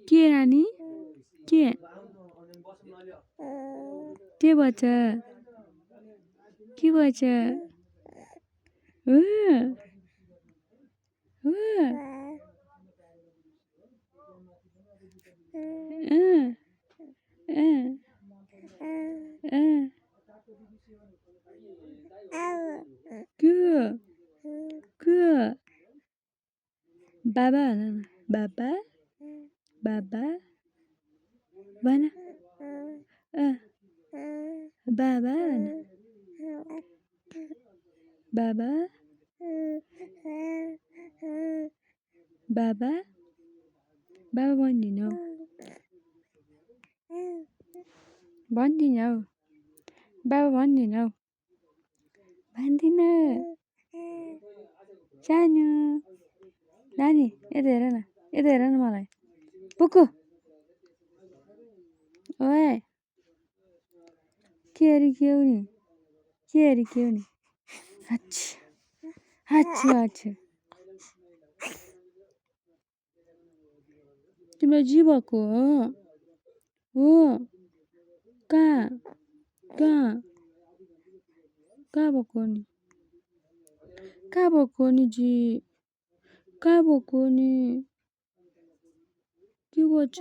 के नानी के भन्छ के भन्छ बाबा बाबा बाबा भन बाबा बाबा बाबा बाबा भन्दिन हौ बाबा भन्दिन हौ भन्दिन सानो नानी यता हेर न मलाई पुक्कु ओए के अरे के हो नि अच्छा तिम्रो जी भएको हो कहाँ भएको नि जी कहाँ भएको नि के भन्छ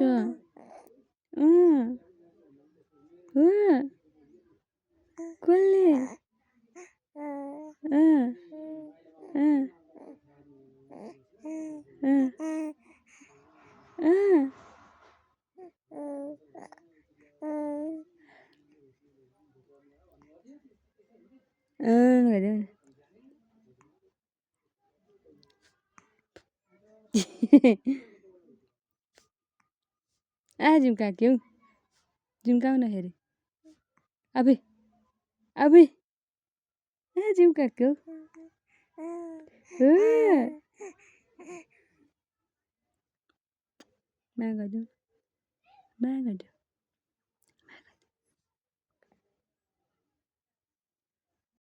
कसले झिम्काउन अबे झिम्काएको माग